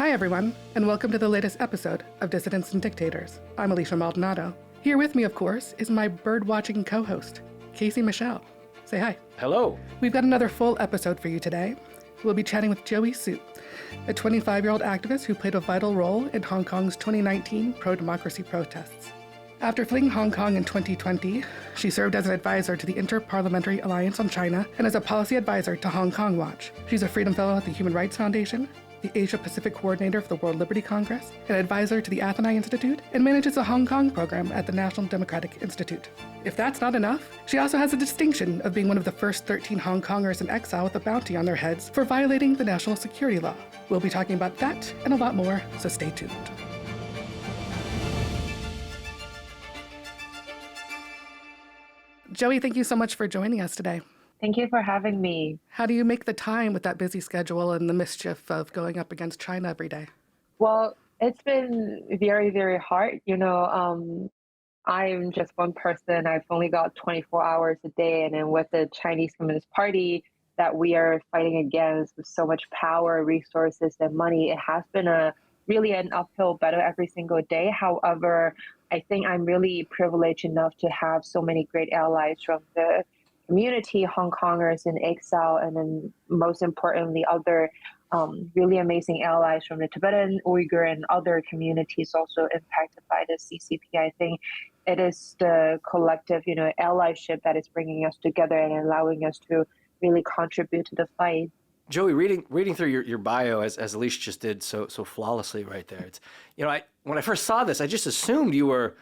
Hi everyone, and welcome to the latest episode of Dissidents and Dictators. I'm Elisha Maldonado. Here with me, of course, is my bird-watching co-host, Casey Michelle. Say hi. Hello. We've got another full episode for you today. We'll be chatting with Joey Siu, a 25-year-old activist who played a vital role in Hong Kong's 2019 pro-democracy protests. After fleeing Hong Kong in 2020, she served as an advisor to the Inter-Parliamentary Alliance on China and as a policy advisor to Hong Kong Watch. She's a Freedom Fellow at the Human Rights Foundation, the Asia-Pacific Coordinator for the World Liberty Congress, an advisor to the Athens Institute, and manages the Hong Kong program at the National Democratic Institute. If that's not enough, she also has the distinction of being one of the first 13 Hong Kongers in exile with a bounty on their heads for violating the national security law. We'll be talking about that and a lot more, so stay tuned. Joey, thank you so much for joining us today. Thank you for having me. How do you make the time with that busy schedule and the mischief of going up against China every day? Well, it's been very, very hard. I'm just one person. I've only got 24 hours a day. And then with the Chinese Communist Party that we are fighting against with so much power, resources, and money, it has been really an uphill battle every single day. However, I think I'm really privileged enough to have so many great allies from the community, Hong Kongers in exile, and then most importantly, other really amazing allies from the Tibetan, Uyghur, and other communities also impacted by the CCP. I think it is the collective, allyship that is bringing us together and allowing us to really contribute to the fight. Joey, reading through your bio as Elisha just did so flawlessly right there. It's when I first saw this, I just assumed you were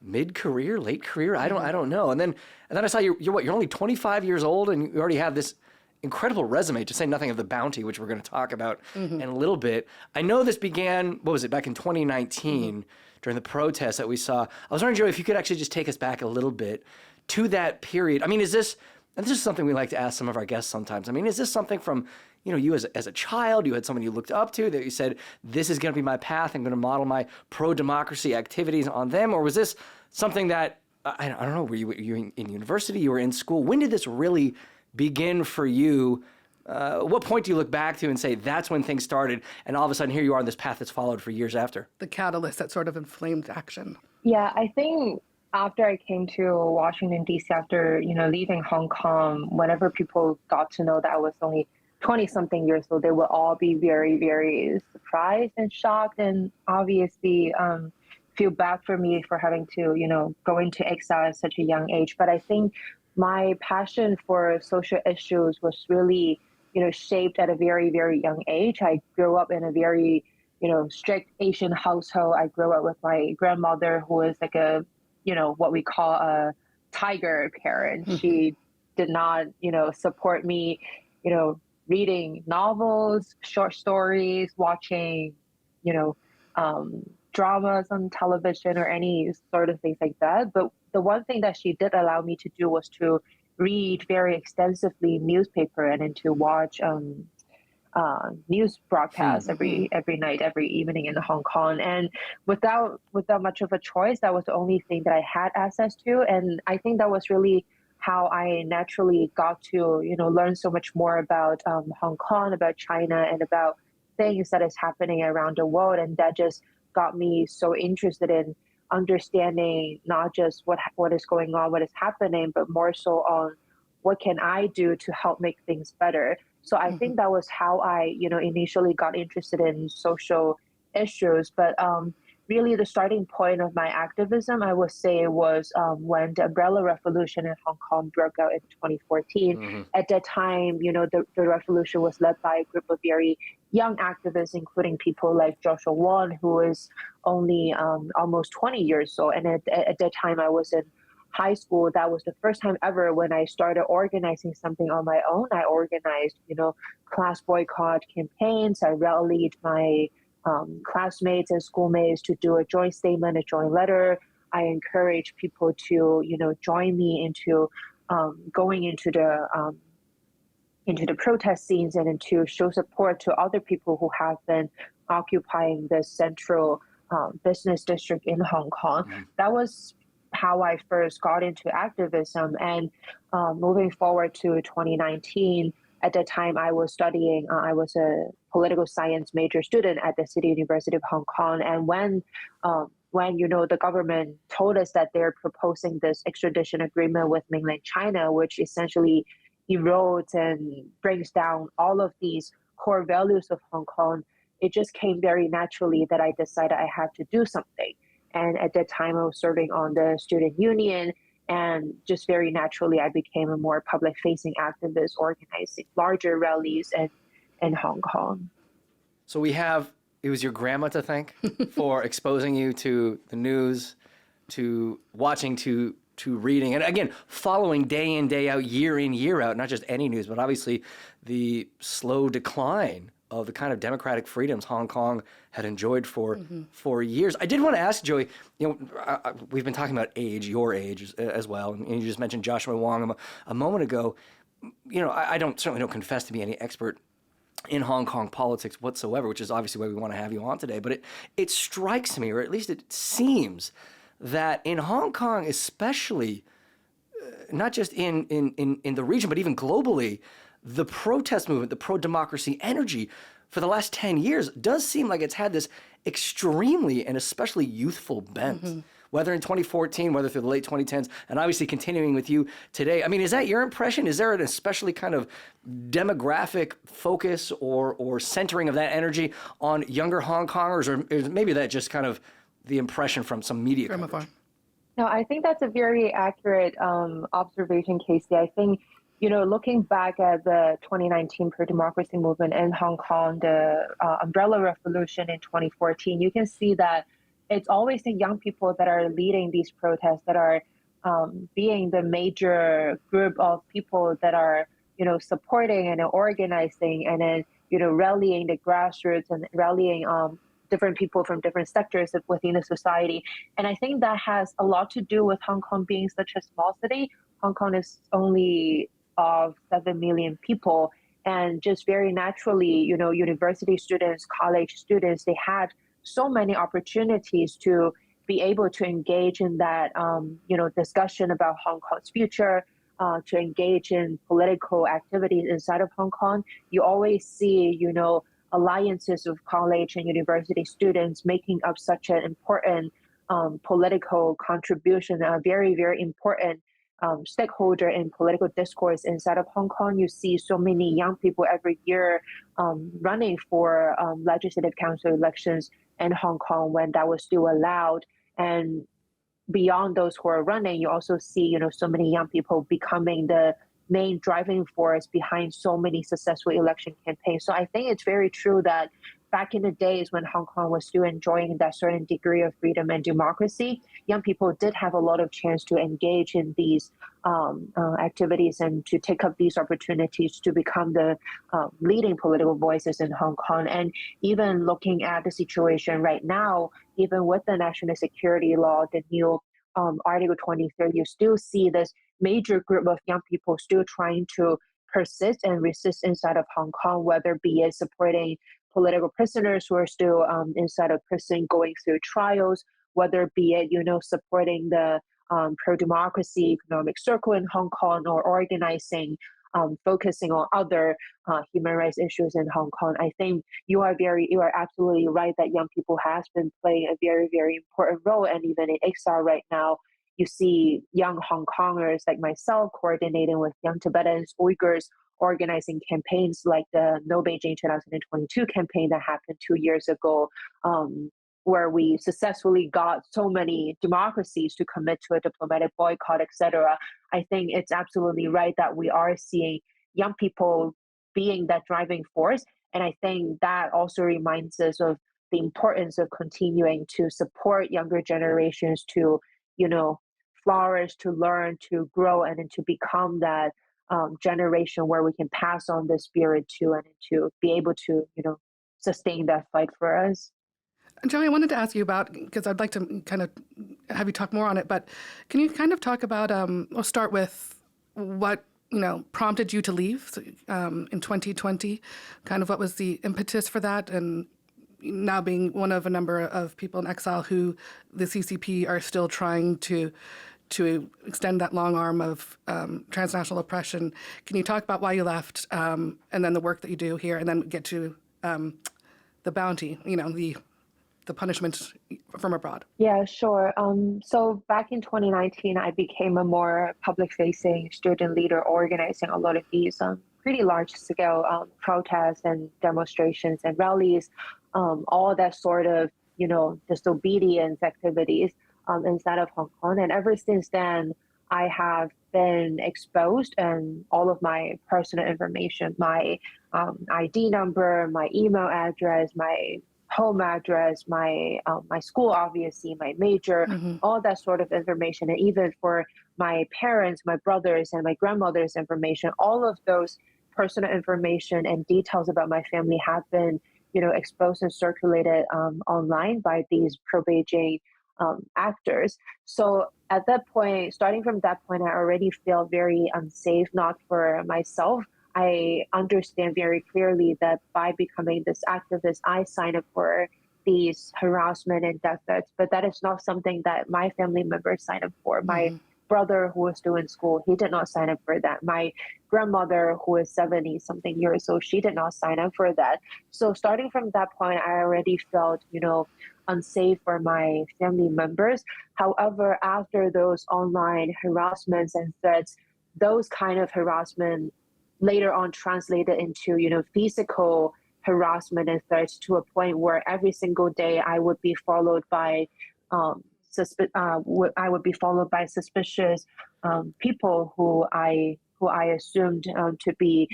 mid-career, late career. I don't know. And then I saw you're only 25 years old and you already have this incredible resume, to say nothing of the bounty, which we're going to talk about in a little bit. I know this began, back in 2019 during the protests that we saw. I was wondering, Joey, if you could actually just take us back a little bit to that period. I mean, and this is something we like to ask some of our guests sometimes. I mean, is this something from, you as a child, you had someone you looked up to that you said, this is going to be my path, I'm going to model my pro-democracy activities on them? Or was this something that, I don't know, were you in university, you were in school? When did this really begin for you? What point do you look back to and say, that's when things started, and all of a sudden here you are on this path that's followed for years after? The catalyst that sort of inflamed action. Yeah, I think after I came to Washington, D.C., after, leaving Hong Kong, whenever people got to know that I was only 20-something years old, they would all be very, very surprised and shocked, and obviously feel bad for me for having to, go into exile at such a young age. But I think my passion for social issues was really, shaped at a very, very young age. I grew up in a very, strict Asian household. I grew up with my grandmother, who is like a, what we call a tiger parent. She did not, support me, reading novels, short stories, watching, dramas on television or any sort of things like that. But the one thing that she did allow me to do was to read very extensively newspaper and then to watch news broadcasts every night, every evening in Hong Kong. And without much of a choice, that was the only thing that I had access to. And I think that was really how I naturally got to, learn so much more about Hong Kong, about China, and about things that is happening around the world. And that just got me so interested in understanding not just what is going on, what is happening, but more so on what can I do to help make things better. So I think that was how I, initially got interested in social issues. But really the starting point of my activism, I would say, was when the umbrella revolution in Hong Kong broke out in 2014. At that time, the revolution was led by a group of very young activists, including people like Joshua Wong, who is only almost 20 years old. And at that time, I was in high school. That was the first time ever when I started organizing something on my own. I organized, class boycott campaigns. I rallied my classmates and schoolmates to do a joint statement, a joint letter. I encourage people to, join me into going into the protest scenes and to show support to other people who have been occupying the central business district in Hong Kong. That was how I first got into activism. And moving forward to 2019, at that time I was studying, I was a political science major student at the City University of Hong Kong. And when the government told us that they're proposing this extradition agreement with mainland China, which essentially erodes and brings down all of these core values of Hong Kong, it just came very naturally that I decided I had to do something. And at that time, I was serving on the student union, and just very naturally, I became a more public-facing activist, organizing larger rallies in Hong Kong. So it was your grandma to thank for exposing you to the news, to watching, to reading, and again, following day in, day out, year in, year out, not just any news, but obviously the slow decline of the kind of democratic freedoms Hong Kong had enjoyed for years. I did want to ask, Joey, we've been talking about age, your age as well, and you just mentioned Joshua Wong a moment ago. I certainly don't confess to be any expert in Hong Kong politics whatsoever, which is obviously why we want to have you on today. But it strikes me, or at least it seems, that in Hong Kong, especially, not just in the region, but even globally, the protest movement, the pro-democracy energy for the last 10 years does seem like it's had this extremely and especially youthful bent, whether in 2014, whether through the late 2010s, and obviously continuing with you today. I mean, is that your impression? Is there an especially kind of demographic focus or centering of that energy on younger Hong Kongers, or is maybe that just kind of the impression from some media coverage? No, I think that's a very accurate observation, Casey. I think, looking back at the 2019 pro-democracy movement in Hong Kong, the umbrella revolution in 2014, you can see that it's always the young people that are leading these protests, that are being the major group of people that are, supporting and organizing and then, rallying the grassroots and rallying different people from different sectors within the society. And I think that has a lot to do with Hong Kong being such a small city. Hong Kong is only of 7 million people. And just very naturally, university students, college students, they had so many opportunities to be able to engage in that, discussion about Hong Kong's future, to engage in political activities inside of Hong Kong. You always see, alliances of college and university students making up such an important political contribution, a very, very important stakeholder in political discourse inside of Hong Kong. You see so many young people every year running for legislative council elections in Hong Kong when that was still allowed. And beyond those who are running, you also see, so many young people becoming the main driving force behind so many successful election campaigns. So I think it's very true that back in the days when Hong Kong was still enjoying that certain degree of freedom and democracy, young people did have a lot of chance to engage in these activities and to take up these opportunities to become the leading political voices in Hong Kong. And even looking at the situation right now, even with the national security law, the new Article 23, you still see this major group of young people still trying to persist and resist inside of Hong Kong, whether be it supporting political prisoners who are still inside of prison going through trials, whether be it, supporting the pro-democracy economic circle in Hong Kong or organizing, focusing on other human rights issues in Hong Kong. I think you are absolutely right that young people has been playing a very, very important role. And even in Exile right now, you see young Hong Kongers like myself coordinating with young Tibetans, Uyghurs, organizing campaigns like the No Beijing 2022 campaign that happened 2 years ago, where we successfully got so many democracies to commit to a diplomatic boycott, etc. I think it's absolutely right that we are seeing young people being that driving force. And I think that also reminds us of the importance of continuing to support younger generations to, flourish, to learn, to grow, and then to become that generation where we can pass on the spirit to and to be able to, sustain that fight for us. Joey, I wanted to ask you about, because I'd like to kind of have you talk more on it, but can you kind of talk about, we'll start with what, prompted you to leave in 2020, kind of what was the impetus for that, and now being one of a number of people in exile who the CCP are still trying to to extend that long arm of transnational oppression. Can you talk about why you left, and then the work that you do here, and then get to the bounty, the punishment from abroad? Yeah, sure. So back in 2019, I became a more public-facing student leader, organizing a lot of these pretty large-scale protests and demonstrations and rallies, all that sort of, disobedience activities inside of Hong Kong. And ever since then, I have been exposed, and all of my personal information, my ID number, my email address, my home address, my school, obviously, my major, all that sort of information, and even for my parents, my brothers, and my grandmother's information, all of those personal information and details about my family have been, exposed and circulated online by these pro-Beijing actors. So at that point, starting from that point, I already feel very unsafe, not for myself. I understand very clearly that by becoming this activist, I signed up for these harassment and death threats, but that is not something that my family members signed up for. My brother, who was still in school, he did not sign up for that. My grandmother, who is 70 something years old, she did not sign up for that. So starting from that point, I already felt, unsafe for my family members. However, after those online harassments and threats, those kind of harassment later on translated into, physical harassment and threats, to a point where every single day I would be followed by suspicious people who I assumed to be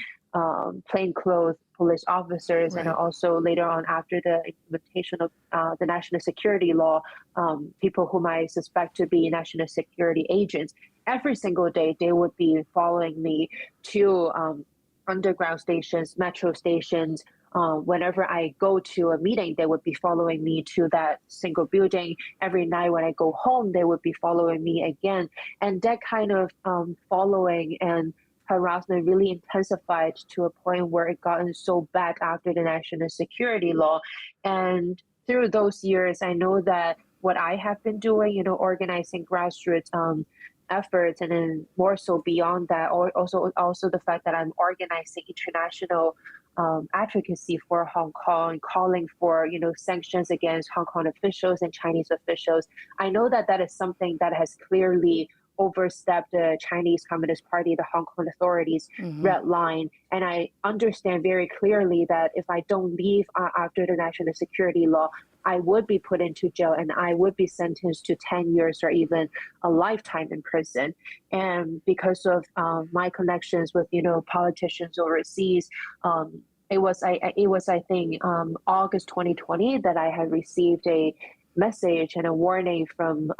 plainclothes police officers, Right. and also later on, after the implementation of the national security law, people whom I suspect to be national security agents. Every single day, they would be following me to underground stations, metro stations. Whenever I go to a meeting, they would be following me to that single building. Every night when I go home, they would be following me again. And that kind of following and harassment really intensified to a point where it gotten so bad after the national security law. And through those years, I know that what I have been doing, organizing grassroots efforts, and then more so beyond that, or also the fact that I'm organizing international advocacy for Hong Kong, calling for sanctions against Hong Kong officials and Chinese officials. I know that that is something that has clearly overstepped the Chinese Communist Party, the Hong Kong authorities' red line. And I understand very clearly that if I don't leave after the national security law, I would be put into jail, and I would be sentenced to 10 years or even a lifetime in prison. And because of my connections with, politicians overseas, it was, I think, August 2020 that I had received a message and a warning from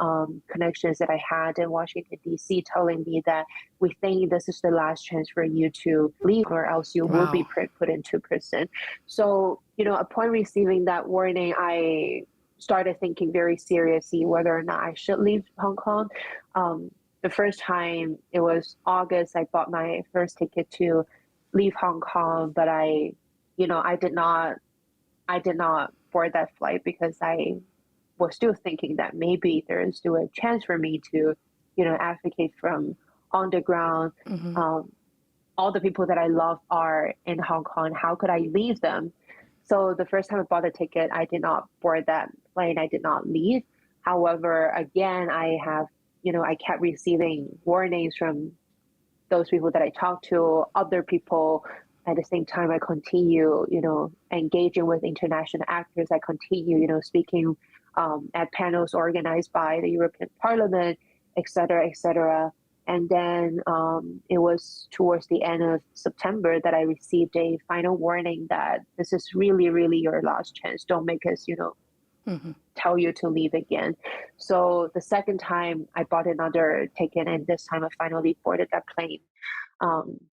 connections that I had in Washington, D.C., telling me that we think this is the last chance for you to leave, or else you will be put into prison. So, upon receiving that warning, I started thinking very seriously whether or not I should leave Hong Kong. The first time, it was August, I bought my first ticket to leave Hong Kong, but I did not board that flight because I was still thinking that maybe there is still a chance for me to, advocate from on the ground. All the people that I love are in Hong Kong. How could I leave them? So the first time I bought a ticket, I did not board that plane. I did not leave. However, again, I kept receiving warnings from those people that I talked to, other people. At the same time, I continue, engaging with international actors. I continue, speaking at panels organized by the European Parliament, et cetera, et cetera. And then it was towards the end of September that I received a final warning that this is really, really your last chance. Don't make us, tell you to leave again. So the second time I bought another ticket, and this time I finally boarded that plane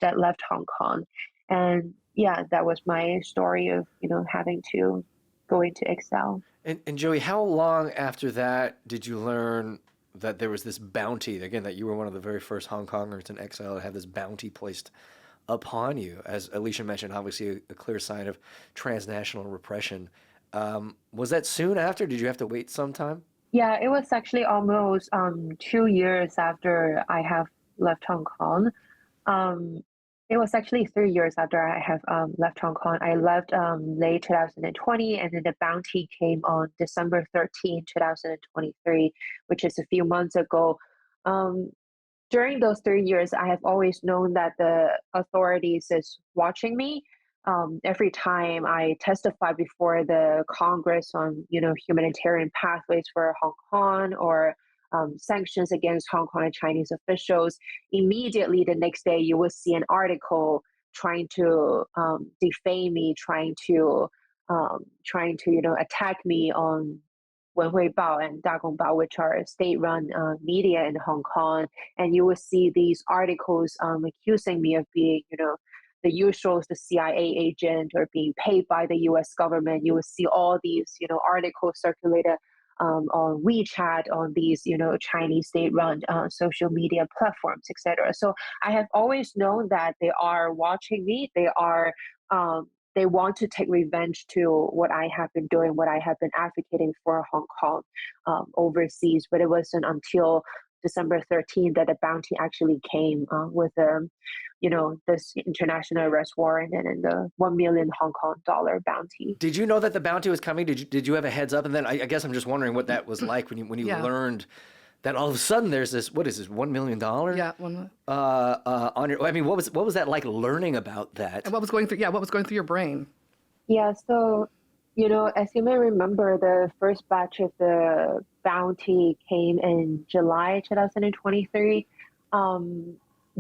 that left Hong Kong. And yeah, that was my story of, having to go into exile. And Joey, how long after that did you learn that there was this bounty, again, that you were one of the very first Hong Kongers in exile to have this bounty placed upon you? As Elisha mentioned, obviously a clear sign of transnational repression. Was that soon after? Did you have to wait some time? Yeah, it was actually almost 2 years after I have left Hong Kong. Um, it was actually 3 years after I have left Hong Kong. I left late 2020, and then the bounty came on December 13th, 2023, which is a few months ago. Um, During those 3 years, I have always known that the authorities is watching me. Every time I testify before the Congress on, humanitarian pathways for Hong Kong or sanctions against Hong Kong and Chinese officials, immediately the next day you will see an article trying to defame me, trying to attack me on Wenhui Bao and Dagong Bao, which are state-run media in Hong Kong, and you will see these articles accusing me of being, the usual, the CIA agent or being paid by the U.S. government. You will see all these, articles circulated on WeChat, on these, Chinese state-run social media platforms, etc. So I have always known that they are watching me. They want to take revenge to what I have been doing, what I have been advocating for Hong Kong overseas. But it wasn't until December 13th that the bounty actually came with this international arrest warrant and then the 1 million Hong Kong dollar bounty. Did you know that the bounty was coming? Did you have a heads up? And then I guess I'm just wondering what that was like when you Yeah. learned that all of a sudden there's this, what is this, $1 million? Yeah, one. On your, I mean, what was that like learning about that? And what was going through your brain? Yeah, so, as you may remember, the first batch of the bounty came in July 2023.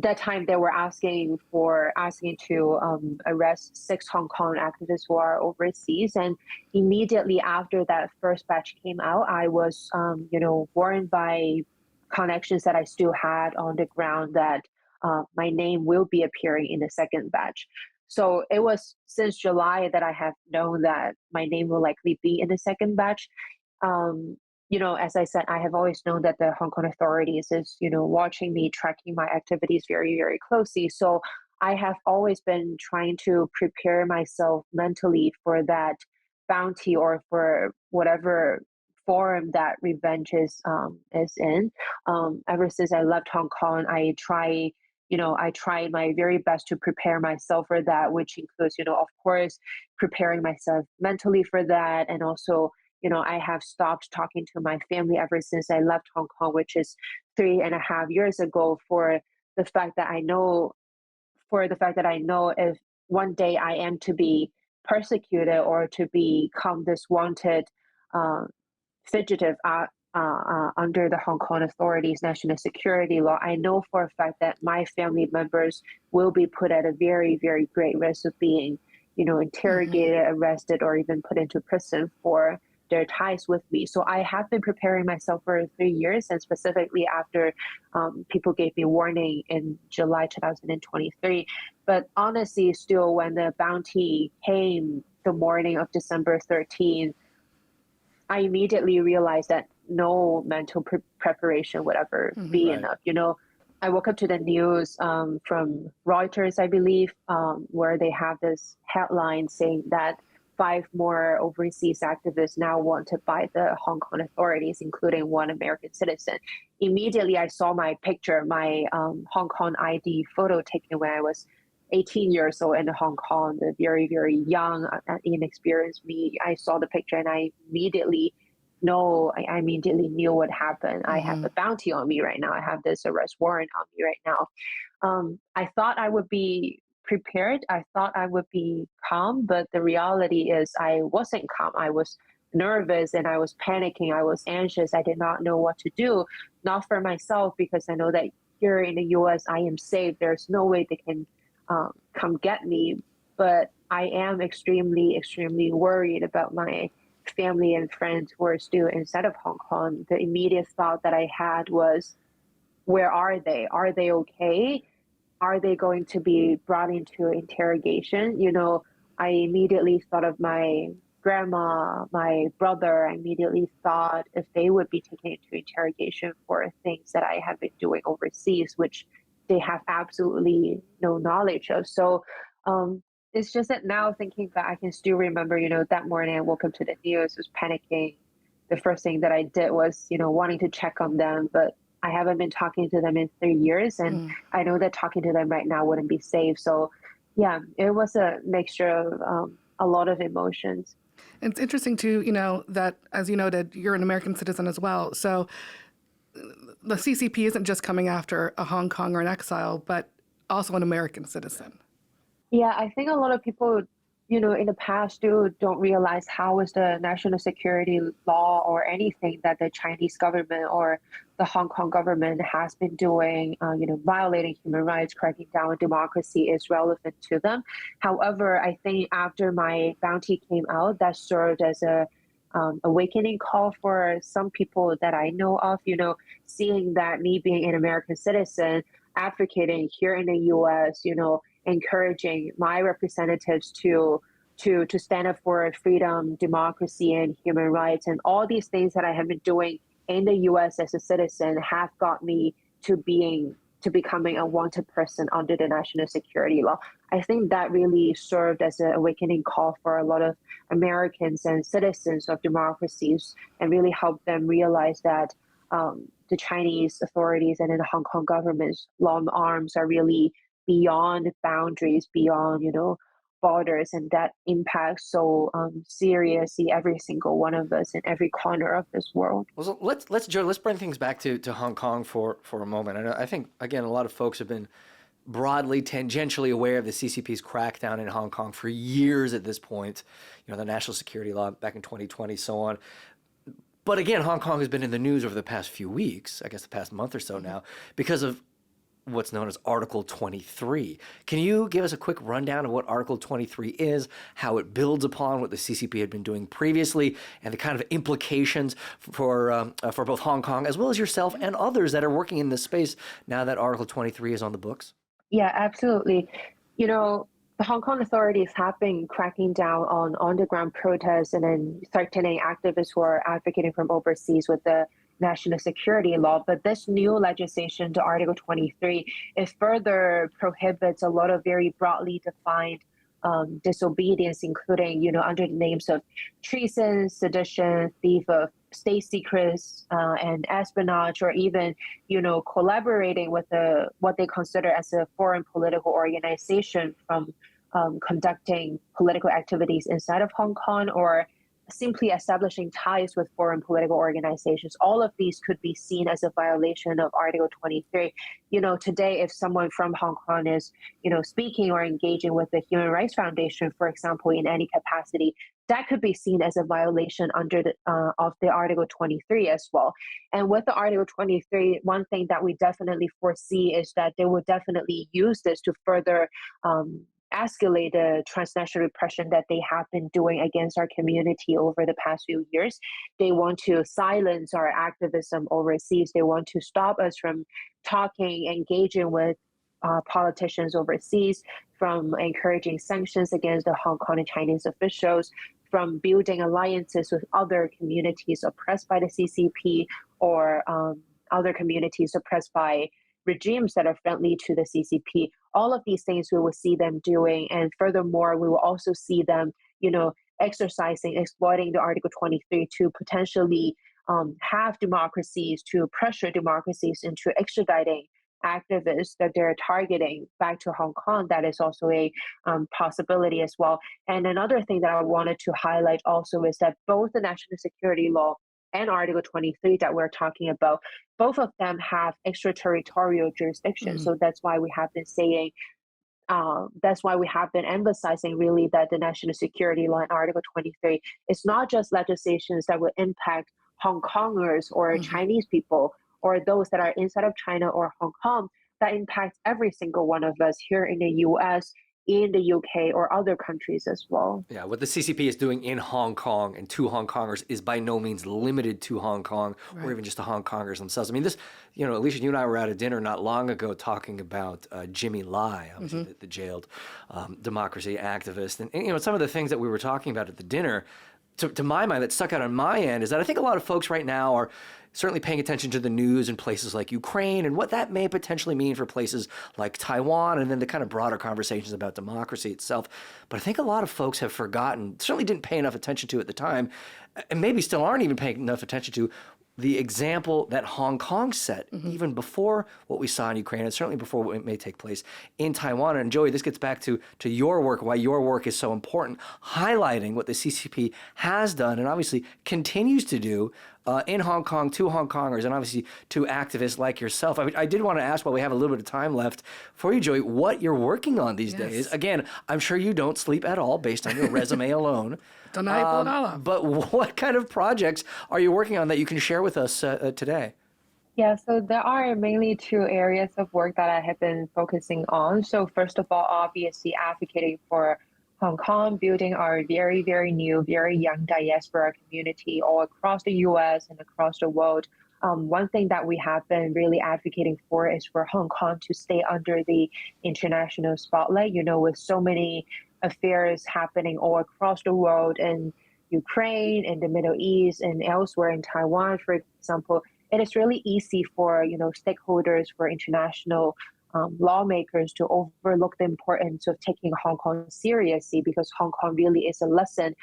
That time they were asking to arrest 6 Hong Kong activists who are overseas, and immediately after that first batch came out, I was warned by connections that I still had on the ground that my name will be appearing in the second batch. So it was since July that I have known that my name will likely be in the second batch. Um, as I said, I have always known that the Hong Kong authorities is, watching me, tracking my activities very, very closely. So I have always been trying to prepare myself mentally for that bounty or for whatever form that revenge is in. Ever since I left Hong Kong, I tried my very best to prepare myself for that, which includes, of course, preparing myself mentally for that, and also I have stopped talking to my family ever since I left Hong Kong, which is 3.5 years ago, for the fact that I know if one day I am to be persecuted or to become this wanted uh, fugitive under the Hong Kong authorities' national security law, I know for a fact that my family members will be put at a very, very great risk of being, interrogated, arrested, or even put into prison for their ties with me. So I have been preparing myself for 3 years, and specifically after people gave me warning in July 2023. But honestly, still, when the bounty came the morning of December 13th, I immediately realized that no mental preparation would ever be Right. enough. I woke up to the news from Reuters, I believe, where they have this headline saying that 5 more overseas activists now wanted by the Hong Kong authorities, including one American citizen. Immediately, I saw my picture, my Hong Kong ID photo taken when I was 18 years old in Hong Kong, the very, very young, inexperienced me. I saw the picture and I immediately knew what happened. I have a bounty on me right now. I have this arrest warrant on me right now. I thought I would be prepared. I thought I would be calm, but the reality is I wasn't calm. I was nervous and I was panicking. I was anxious. I did not know what to do, not for myself, because I know that here in the US, I am safe. There's no way they can come get me. But I am extremely, extremely worried about my family and friends who are still inside of Hong Kong. The immediate thought that I had was, where are they? Are they okay? Are they going to be brought into interrogation? I immediately thought of my grandma, my brother. I immediately thought if they would be taken into interrogation for things that I have been doing overseas, which they have absolutely no knowledge of. So it's just that now thinking back, I can still remember, that morning I woke up to the news, was panicking, the first thing that I did was, wanting to check on them, but I haven't been talking to them in 3 years, and I know that talking to them right now wouldn't be safe. So, yeah, it was a mixture of a lot of emotions. It's interesting too, that as you noted, you're an American citizen as well. So the CCP isn't just coming after a Hong Kong or an exile, but also an American citizen. Yeah, I think a lot of people, in the past don't realize how is the national security law or anything that the Chinese government or the Hong Kong government has been doing, violating human rights, cracking down on democracy is relevant to them. However, I think after my bounty came out, that served as a awakening call for some people that I know of, seeing that me being an American citizen, advocating here in the US, encouraging my representatives to stand up for freedom, democracy, and human rights, and all these things that I have been doing in the U.S. as a citizen have got me to becoming a wanted person under the national security law. I think that really served as an awakening call for a lot of Americans and citizens of democracies, and really helped them realize that the Chinese authorities and then the Hong Kong government's long arms are really beyond boundaries, beyond, borders, and that impacts so seriously every single one of us in every corner of this world. Well, so let's bring things back to Hong Kong for a moment. I think, again, a lot of folks have been broadly, tangentially aware of the CCP's crackdown in Hong Kong for years at this point, the national security law back in 2020, so on. But again, Hong Kong has been in the news over the past few weeks, I guess the past month or so now, because of what's known as Article 23. Can you give us a quick rundown of what Article 23 is, how it builds upon what the CCP had been doing previously, and the kind of implications for both Hong Kong as well as yourself and others that are working in this space now that Article 23 is on the books? Yeah, absolutely. The Hong Kong authorities have been cracking down on on-the-ground protests and then threatening activists who are advocating from overseas with the national security law. But this new legislation, the Article 23, it further prohibits a lot of very broadly defined disobedience, including, under the names of treason, sedition, thief of state secrets, and espionage, or even, collaborating with what they consider as a foreign political organization from conducting political activities inside of Hong Kong, or simply establishing ties with foreign political organizations. All of these could be seen as a violation of Article 23. Today, if someone from Hong Kong is, speaking or engaging with the Human Rights Foundation, for example, in any capacity, that could be seen as a violation under of the Article 23 as well. And with the Article 23, one thing that we definitely foresee is that they will definitely use this to further escalate the transnational repression that they have been doing against our community over the past few years. They want to silence our activism overseas. They want to stop us from talking, engaging with politicians overseas, from encouraging sanctions against the Hong Kong and Chinese officials, from building alliances with other communities oppressed by the CCP, or other communities oppressed by regimes that are friendly to the CCP. All of these things we will see them doing. And furthermore, we will also see them, exploiting the Article 23 to potentially have democracies, to pressure democracies into extraditing activists that they're targeting back to Hong Kong. That is also a possibility as well. And another thing that I wanted to highlight also is that both the national security law and Article 23 that we're talking about, both of them have extraterritorial jurisdiction. So that's why we have been saying, that's why we have been emphasizing really that the national security law and Article 23 is not just legislations that will impact Hong Kongers or Chinese people or those that are inside of China or Hong Kong, that impacts every single one of us here in the US, in the UK, or other countries as well. Yeah, what the CCP is doing in Hong Kong and to Hong Kongers is by no means limited to Hong Kong or even just to Hong Kongers themselves. I mean, this, Elisha, you and I were at a dinner not long ago talking about Jimmy Lai, obviously the jailed democracy activist. And, some of the things that we were talking about at the dinner, to my mind that stuck out on my end is that I think a lot of folks right now are certainly paying attention to the news in places like Ukraine and what that may potentially mean for places like Taiwan, and then the kind of broader conversations about democracy itself. But I think a lot of folks have forgotten, certainly didn't pay enough attention to at the time, and maybe still aren't even paying enough attention to the example that Hong Kong set, even before what we saw in Ukraine, and certainly before what may take place in Taiwan. And Joey, this gets back to your work, why your work is so important, highlighting what the CCP has done and obviously continues to do in Hong Kong to Hong Kongers and obviously to activists like yourself. I did want to ask, while we have a little bit of time left for you, Joey, what you're working on these days. Again, I'm sure you don't sleep at all based on your resume alone. But what kind of projects are you working on that you can share with us today? Yeah, so there are mainly two areas of work that I have been focusing on. So first of all, obviously advocating for Hong Kong, building our very, very new, very young diaspora community all across the US and across the world. One thing that we have been really advocating for is for Hong Kong to stay under the international spotlight, with so many affairs happening all across the world in Ukraine, in the Middle East, and elsewhere in Taiwan, for example. It is really easy for, stakeholders, for international lawmakers to overlook the importance of taking Hong Kong seriously, because Hong Kong really is a lesson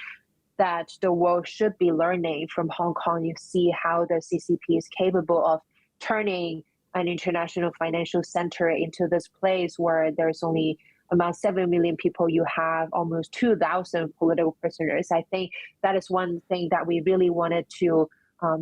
that the world should be learning from Hong Kong. You see how the CCP is capable of turning an international financial center into this place where there's only about 7 million people. You have almost 2,000 political prisoners. I think that is one thing that we really wanted to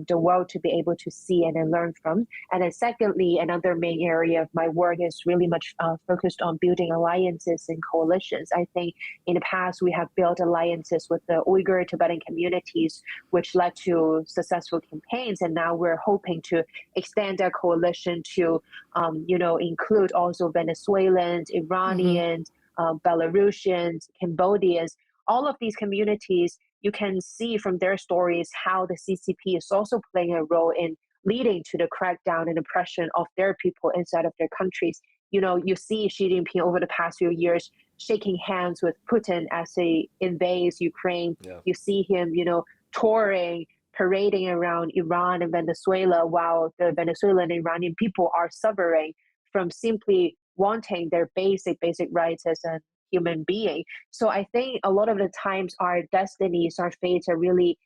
the world to be able to see and then learn from. And then secondly, another main area of my work is really much focused on building alliances and coalitions. I think in the past, we have built alliances with the Uyghur Tibetan communities, which led to successful campaigns. And now we're hoping to extend that coalition to, include also Venezuelans, Iranians, Belarusians, Cambodians. All of these communities, you can see from their stories how the CCP is also playing a role in leading to the crackdown and oppression of their people inside of their countries. You see Xi Jinping over the past few years shaking hands with Putin as he invades Ukraine. Yeah. You see him, touring, parading around Iran and Venezuela, while the Venezuelan and Iranian people are suffering from simply wanting their basic rights as a human being. So I think a lot of the times our destinies, our fates are really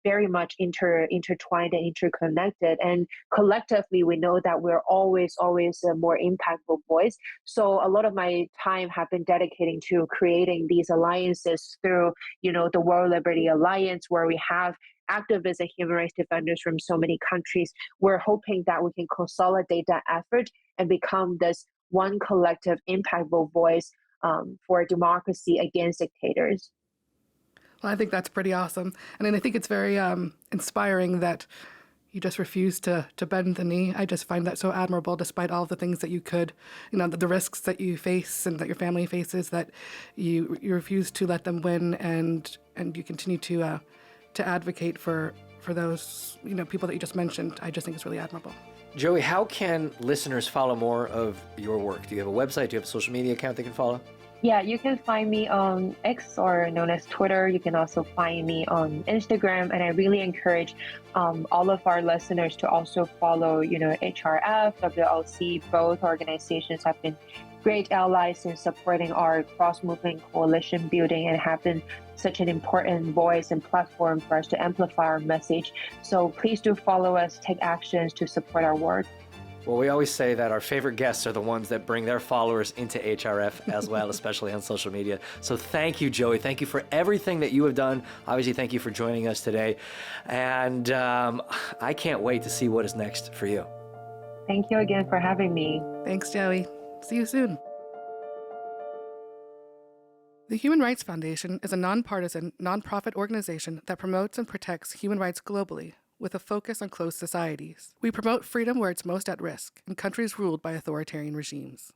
very much intertwined and interconnected. And collectively, we know that we're always a more impactful voice. So a lot of my time have been dedicating to creating these alliances through, the World Liberty Alliance, where we have activists and human rights defenders from so many countries. We're hoping that we can consolidate that effort and become this one collective impactful voice for democracy against dictators. Well, I think that's pretty awesome. And I think it's very inspiring that you just refuse to bend the knee. I just find that so admirable, despite all the things that you could, the risks that you face and that your family faces, that you refuse to let them win, and you continue to advocate for those, people that you just mentioned. I just think it's really admirable. Joey, how can listeners follow more of your work? Do you have a website? Do you have a social media account they can follow? Yeah, you can find me on X, or known as Twitter. You can also find me on Instagram. And I really encourage all of our listeners to also follow, HRF, WLC. Both organizations have been great allies in supporting our cross-movement coalition building and have been such an important voice and platform for us to amplify our message. So please do follow us, take actions to support our work. Well, we always say that our favorite guests are the ones that bring their followers into HRF as well, especially on social media. So thank you, Joey. Thank you for everything that you have done. Obviously, thank you for joining us today. And I can't wait to see what is next for you. Thank you again for having me. Thanks, Joey. See you soon. The Human Rights Foundation is a nonpartisan, nonprofit organization that promotes and protects human rights globally, with a focus on closed societies. We promote freedom where it's most at risk, in countries ruled by authoritarian regimes.